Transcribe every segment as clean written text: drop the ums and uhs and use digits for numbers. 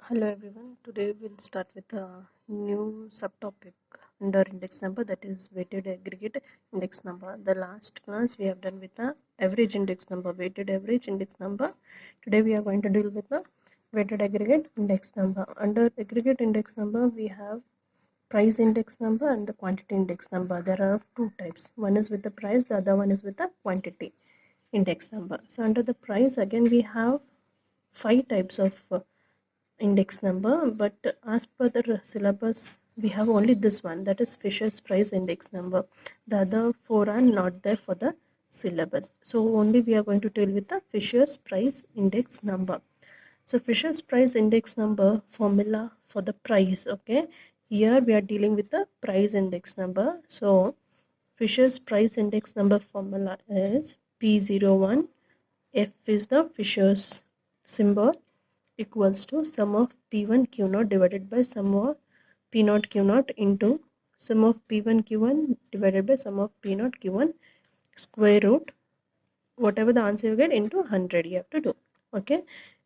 Hello everyone. Today we'll start with a new subtopic under index number, that is weighted aggregate index number. The last class we have done with the average index number, weighted average index number. Today we are going to deal with the weighted aggregate index number. Under aggregate index number we have price index number and the quantity index number. There are two types. One is with the price, the other one is with the quantity index number. So under the price, again we have five types of index number, but as per the syllabus we have only this one, that is Fisher's price index number. The other four are not there for the syllabus, so only we are going to deal with the Fisher's price index number. So Fisher's price index number formula for the price, okay, here we are dealing with the price index number. So Fisher's price index number formula is P01. F is the Fisher's symbol, equals to sum of P1 Q0 divided by sum of P0 Q0 into sum of P1 Q1 divided by sum of P0 Q1 square root, whatever the answer you get, into 100 you have to do. Okay,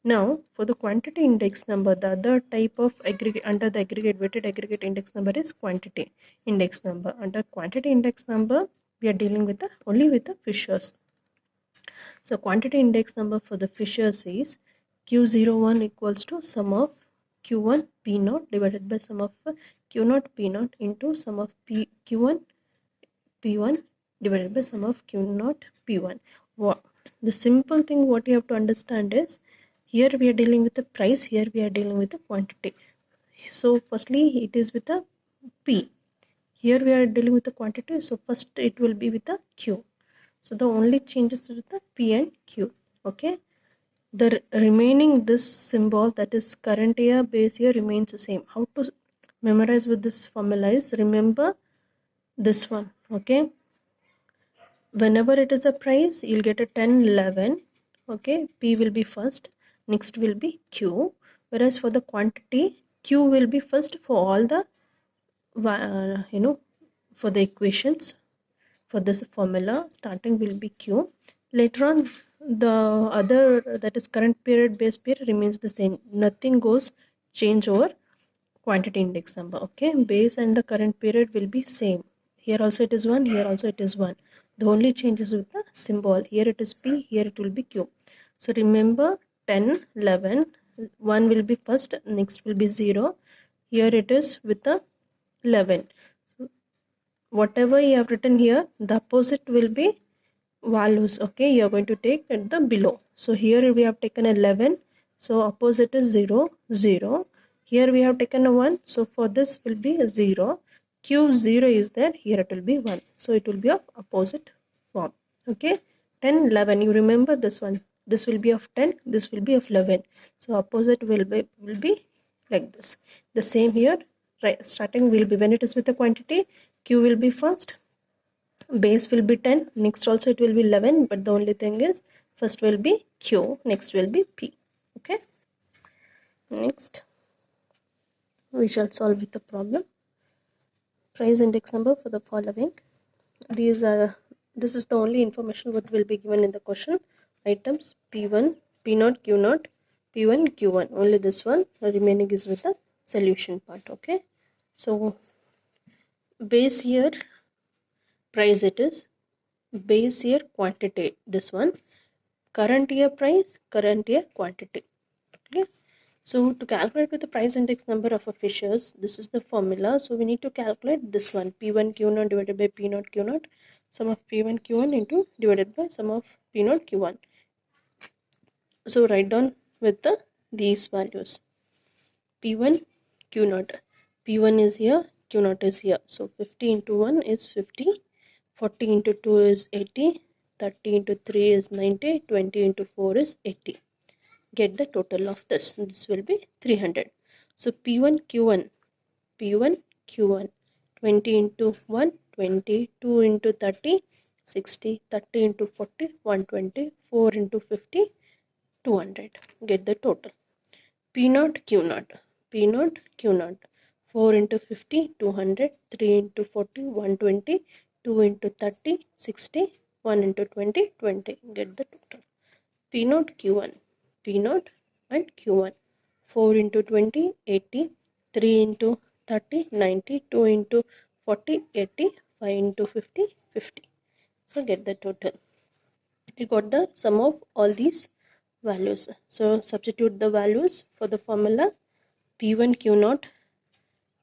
now for the quantity index number, the other type of aggregate under the aggregate weighted aggregate index number is quantity index number. Under quantity index number we are dealing with the only with the Fisher's. So quantity index number for the Fisher's is Q01 equals to sum of Q1 P0 divided by sum of Q0 P0 into sum of Q1 P1 divided by sum of Q0 P1. The simple thing what you have to understand is, here we are dealing with the price, here we are dealing with the quantity. So firstly it is with the P. Here we are dealing with the quantity, so first it will be with the Q. So the only changes with the P and Q. Okay, the remaining this symbol, that is current year, base year, remains the same. How to memorize with this formula is, remember this one. Okay, whenever it is a price you'll get a 10, 11. Okay, P will be first, next will be Q, whereas for the quantity Q will be first for all the for the equations. For this formula, starting will be Q. Later on, the other, that is current period, base period, remains the same. Nothing goes change over quantity index number. Okay, base and the current period will be same. Here also it is 1, here also it is 1. The only changes with the symbol. Here it is P, here it will be Q. So remember 10, 11, 1 will be first, next will be 0. Here it is with the 11. Whatever you have written here, the opposite will be values. Okay, you are going to take at the below. So here we have taken 11, so opposite is 0, 0. Here we have taken a 1, so for this will be a 0. Q0 is there, here it will be 1, so it will be of opposite form. Okay, 10, 11, you remember this one, this will be of 10, this will be of 11, so opposite will be like this. The same here, right, starting will be, when it is with the quantity, Q will be first, base will be 10, next also it will be 11, but the only thing is first will be Q, next will be P. Okay, next we shall solve with the problem. Price index number for the following. This is the only information what will be given in the question. Items P1, P0, Q0, P1, Q1, only this one. The remaining is with the solution part. Okay, so base year price, it is base year quantity, this one. Current year price, current year quantity. Okay, so to calculate with the price index number of a Fisher's, this is the formula. So we need to calculate this one, P1 Q0 divided by P0 Q0, sum of P1 Q1 into divided by sum of P0 Q1. So write down with these values. P1 Q0, P1 is here, Q0 is here, so 50 into 1 is 50, 40 into 2 is 80, 30 into 3 is 90, 20 into 4 is 80. Get the total of this. This will be 300. So P1 Q1, P1 Q1, 20 into 1, 20, 2 into 30, 60, 30 into 40, 120, 4 into 50, 200. Get the total. P0 Q0, P0 Q0, 4 into 50, 200, 3 into 40, 120, 2 into 30, 60, 1 into 20, 20. Get the total. P0 Q1, P0 and Q1, 4 into 20, 80, 3 into 30, 90, 2 into 40, 80, 5 into 50, 50. So get the total. You got the sum of all these values. So substitute the values for the formula. P1 Q0,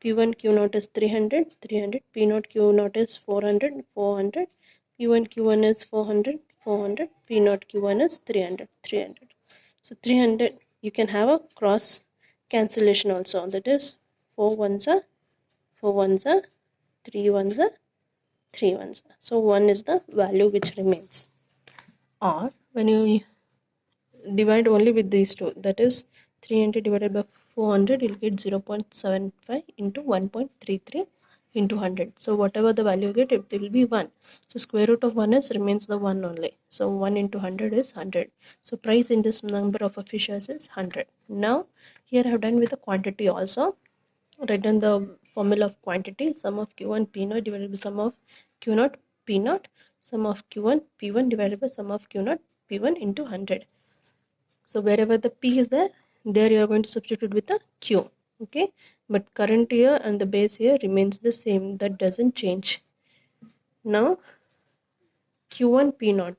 P1 Q0 is 300, 300, P0 Q0 is 400, 400, P1 Q1 is 400, 400, P0 Q1 is 300, 300. So 300, you can have a cross cancellation also. That is 4 ones are 4 ones are 3 ones are 3 ones are. So 1 is the value which remains. Or when you divide only with these two, that is 300 divided by 400, you'll get 0.75 into 1.33 into 100. So whatever the value you get, it will be 1. So square root of 1 is remains the 1 only. So 1 into 100 is 100. So price in this number of fishes is 100. Now here I have done with the quantity also. Written the formula of quantity, sum of Q1 P0 divided by sum of Q0 P0, sum of Q1 P1 divided by sum of Q0 P1 into 100. So wherever the P is there you are going to substitute with the Q. Okay, but current year and the base year remains the same, that doesn't change. Now Q1 P0,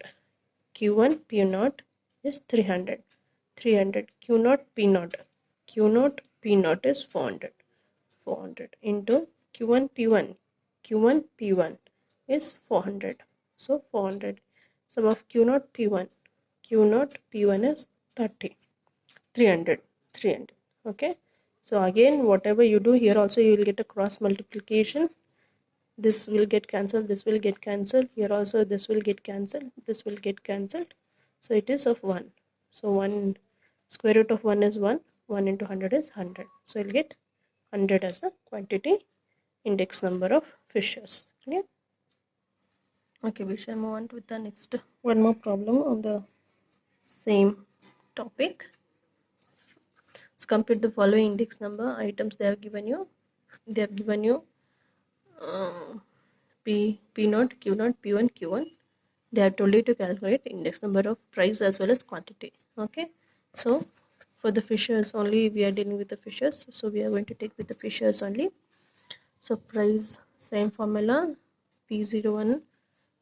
Q1 P0 is 300, 300, Q0 P0, Q0 P0 is 400, 400 into Q1 P1, Q1 P1 is 400. So 400. Sum of Q0 P1, Q0 P1 is 30. 300, 300. Okay, so again whatever you do here also you will get a cross multiplication. This will get cancelled, this will get cancelled, here also this will get cancelled, this will get cancelled. So it is of 1. So 1 square root of 1 is 1, 1 into 100 is 100. So you'll get 100 as the quantity index number of fishes. Clear? Okay, we shall move on with the next one more problem on the same topic. So compute the following index number items they have given you. They have given you P0, Q0, P1, Q1. They have told you to calculate index number of price as well as quantity. Okay, so for the fishes only we are dealing with the fishes, so we are going to take with the fishes only. So price, same formula, P01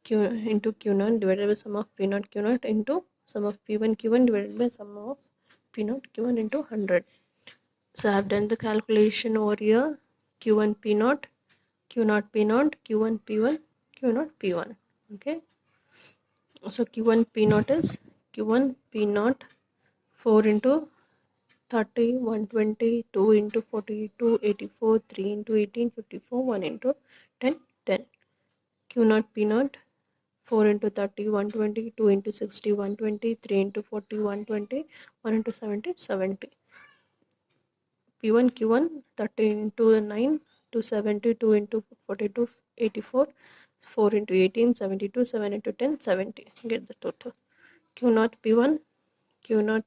Q into Q0 divided by sum of P0 Q0 into sum of P1 Q1 divided by sum of P0 Q1 into 100. So I have done the calculation over here. Q1 P0, Q0 P0, Q1 P1, Q0 P1. Okay, so Q1 P0 is Q1 P0 4 into 30, 120, 2 into 40, 2, 84, 3 into 18, 54, 1 into 10, 10. Q0 P0 4 into 30, 120, 2 into 60, 120, 3 into 40, 120, 1 into 70, 70. P1 Q1 30 into 9, 270, 2 into 42, 84, 4 into 18, 72, 7 into 10, 70. Get the total. Q0 P1, Q0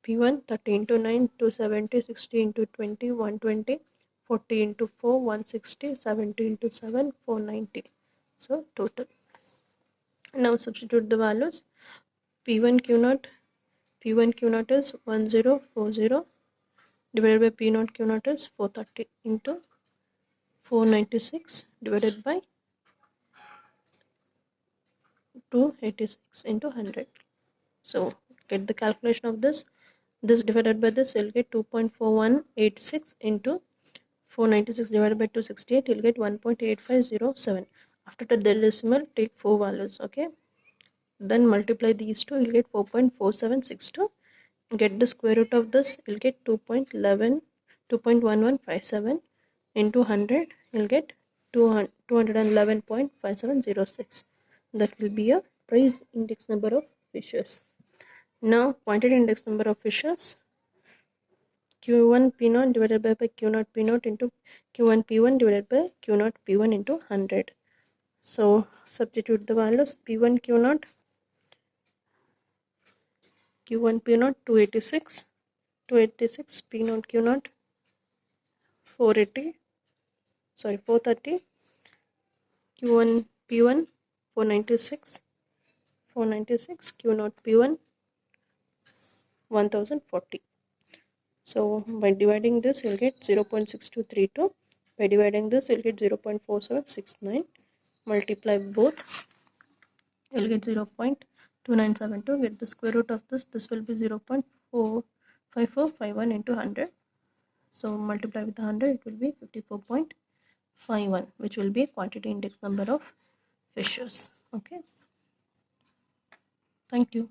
P1 30 into 9, 270, 60 into 20, 120, 40 into 4, 160, 70 into 7, 490. So total. Now substitute the values. P1 Q0, P1 Q0 is 1040 divided by P0 Q0 is 430 into 496 divided by 286 into 100. So get the calculation of this. This divided by this, you'll get 2.4186 into 496 divided by 268, you'll get 1.8507. After the decimal, take 4 values. Okay, then multiply these two, you'll get 4.4762. Get the square root of this, you'll get 2.1157 into 100, you'll get 211.5706. That will be a price index number of fishes. Now quantity index number of fishes, Q1 P0 divided by Q0 P0 into Q1 P1 divided by Q0 P1 into 100. So substitute the values. P1 Q0, Q1 P0 286, 286, P0 Q0 480, 430, Q1 P1 496, 496, Q0 P1 1040. So by dividing this you'll get 0.6232. By dividing this you'll get 0.4769. Multiply both, you'll get 0.2972. Get the square root of this. This will be 0.45451 into 100. So multiply with 100, it will be 54.51, which will be quantity index number of fishes. Okay, thank you.